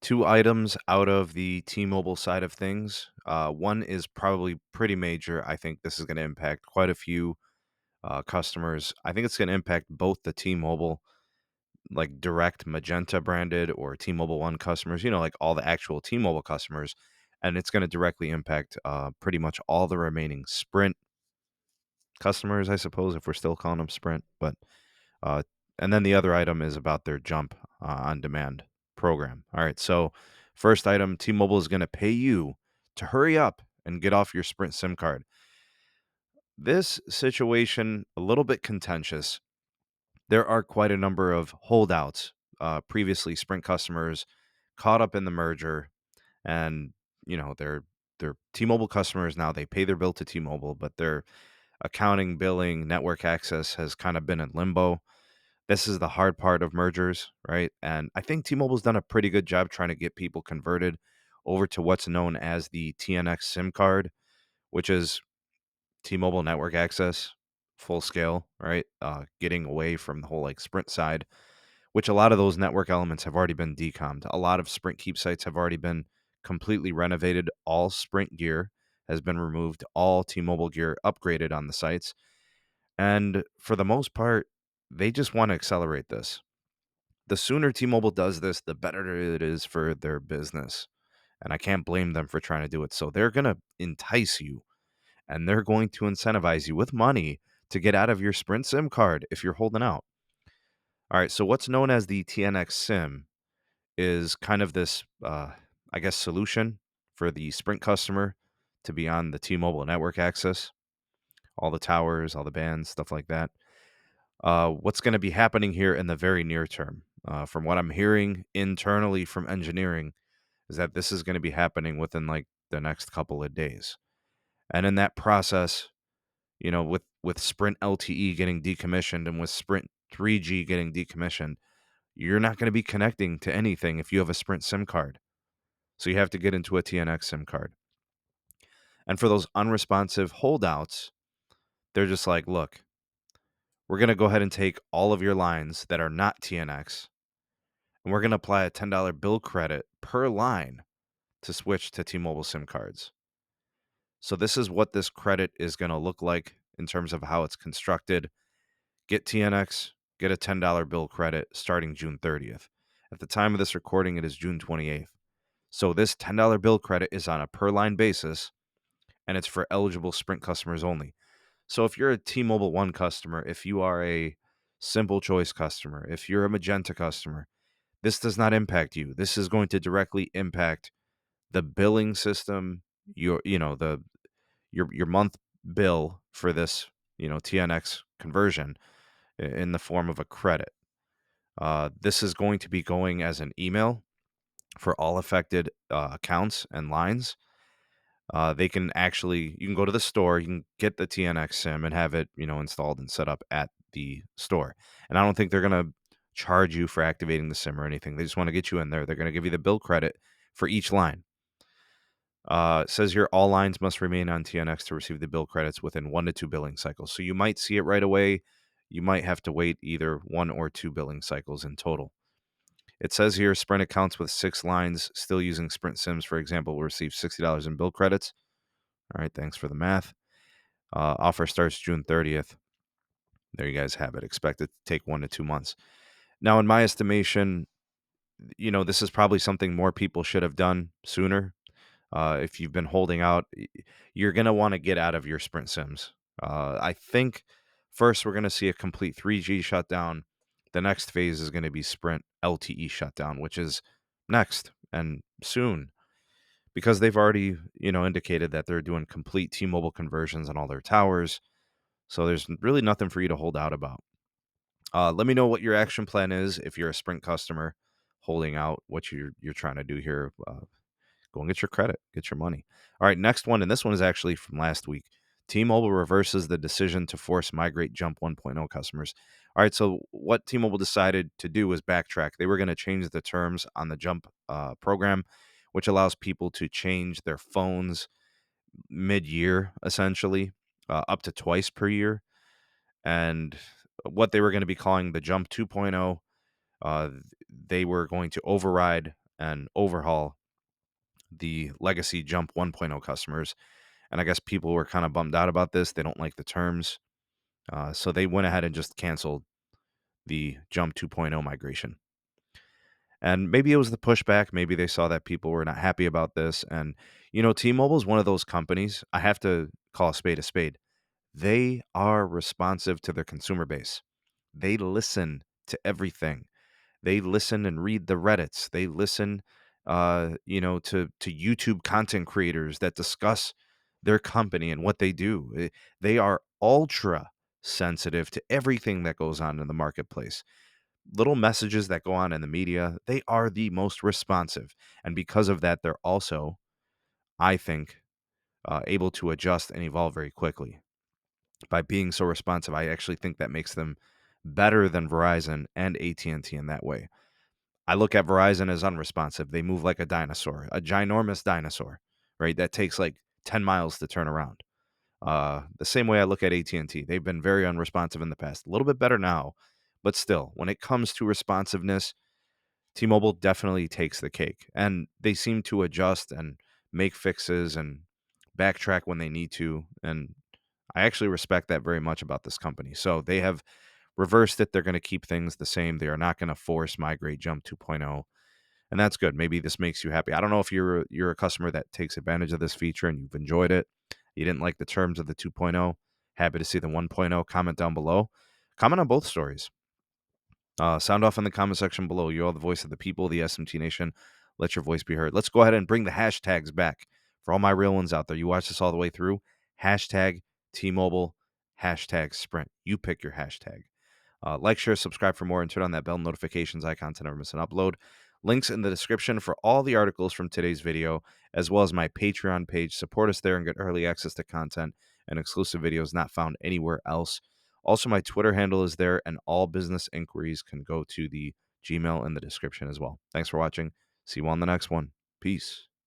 Two items out of the T-Mobile side of things. One is probably pretty major. I think this is going to impact quite a few customers. I think it's going to impact both the T-Mobile, like direct Magenta branded or T-Mobile One customers, like all the actual T-Mobile customers. And it's going to directly impact pretty much all the remaining Sprint customers, I suppose, if we're still calling them Sprint. But uh, and then the other item is about their Jump on demand program. All right, so first item, T-Mobile is going to pay you to hurry up and get off your Sprint SIM card. This situation a little bit contentious. There are quite a number of holdouts, previously Sprint customers caught up in the merger, and they're T-Mobile customers now. They pay their bill to T-Mobile, but their accounting, billing, network access has kind of been in limbo. This is the hard part of mergers, right? And I think T-Mobile's done a pretty good job trying to get people converted over to what's known as the TNX SIM card, which is T-Mobile network access, full scale, right? Getting away from the whole like Sprint side, which a lot of those network elements have already been decommed. A lot of Sprint keep sites have already been completely renovated. All Sprint gear has been removed. All T-Mobile gear upgraded on the sites. And for the most part, they just want to accelerate this. The sooner T-Mobile does this, the better it is for their business. And I can't blame them for trying to do it. So they're going to entice you and they're going to incentivize you with money to get out of your Sprint SIM card if you're holding out. All right. So what's known as the TNX SIM is kind of this, I guess, solution for the Sprint customer to be on the T-Mobile network access, all the towers, all the bands, stuff like that. What's going to be happening here in the very near term, from what I'm hearing internally from engineering, is that this is going to be happening within like the next couple of days. And in that process, with Sprint LTE getting decommissioned and with Sprint 3G getting decommissioned, you're not going to be connecting to anything if you have a Sprint SIM card. So you have to get into a TNX SIM card. And for those unresponsive holdouts, they're just like, look, we're going to go ahead and take all of your lines that are not TNX, and we're going to apply a $10 bill credit per line to switch to T-Mobile SIM cards. So this is what this credit is going to look like in terms of how it's constructed. Get TNX, get a $10 bill credit starting June 30th. At the time of this recording, it is June 28th. So this $10 bill credit is on a per line basis, and it's for eligible Sprint customers only. So if you're a T-Mobile One customer, if you are a Simple Choice customer, if you're a Magenta customer, this does not impact you. This is going to directly impact the billing system, your month bill for this, TNX conversion in the form of a credit. This is going to be going as an email for all affected accounts and lines. You can go to the store, you can get the TNX SIM and have it, installed and set up at the store. And I don't think they're going to charge you for activating the SIM or anything. They just want to get you in there. They're going to give you the bill credit for each line. It says here all lines must remain on TNX to receive the bill credits within 1 to 2 billing cycles. So you might see it right away. You might have to wait either 1 or 2 billing cycles in total. It says here Sprint accounts with 6 lines still using Sprint SIMs, for example, will receive $60 in bill credits. All right, thanks for the math. Offer starts June 30th. There you guys have it. Expected to take 1 to 2 months. Now, in my estimation, this is probably something more people should have done sooner. If you've been holding out, you're going to want to get out of your Sprint SIMs. I think first we're going to see a complete 3G shutdown. The next phase is going to be Sprint LTE shutdown, which is next and soon because they've already, indicated that they're doing complete T-Mobile conversions on all their towers. So there's really nothing for you to hold out about. Let me know what your action plan is if you're a Sprint customer holding out, what you're trying to do here. Go and get your credit, get your money. All right, next one, and this one is actually from last week. T-Mobile reverses the decision to force migrate Jump 1.0 customers. All right, so what T-Mobile decided to do was backtrack. They were going to change the terms on the Jump program, which allows people to change their phones mid-year, essentially, up to twice per year. And what they were going to be calling the Jump 2.0, they were going to override and overhaul the legacy Jump 1.0 customers. And I guess people were kind of bummed out about this. They don't like the terms. So they went ahead and just canceled the Jump 2.0 migration. And maybe it was the pushback. Maybe they saw that people were not happy about this. And, T-Mobile is one of those companies. I have to call a spade a spade. They are responsive to their consumer base. They listen to everything. They listen and read the Reddits. They listen, to YouTube content creators that discuss their company and what they do. They are ultra sensitive to everything that goes on in the marketplace. Little messages that go on in the media, they are the most responsive. And because of that, they're also, I think, able to adjust and evolve very quickly. By being so responsive, I actually think that makes them better than Verizon and AT&T in that way. I look at Verizon as unresponsive. They move like a dinosaur, a ginormous dinosaur, right? That takes like 10 miles to turn around. The same way I look at AT&T. They've been very unresponsive in the past. A little bit better now, but still, when it comes to responsiveness, T-Mobile definitely takes the cake. And they seem to adjust and make fixes and backtrack when they need to. And I actually respect that very much about this company. So they have reversed it. They're going to keep things the same. They are not going to force migrate Jump 2.0. And that's good. Maybe this makes you happy. I don't know if you're a customer that takes advantage of this feature and you've enjoyed it. You didn't like the terms of the 2.0. Happy to see the 1.0. Comment down below. Comment on both stories. Sound off in the comment section below. You are the voice of the people, the SMT Nation. Let your voice be heard. Let's go ahead and bring the hashtags back for all my real ones out there. You watch this all the way through. Hashtag T-Mobile, hashtag Sprint. You pick your hashtag. Like, share, subscribe for more, and turn on that bell notifications icon to never miss an upload. Links in the description for all the articles from today's video, as well as my Patreon page. Support us there and get early access to content and exclusive videos not found anywhere else. Also, my Twitter handle is there, and all business inquiries can go to the Gmail in the description as well. Thanks for watching. See you on the next one. Peace.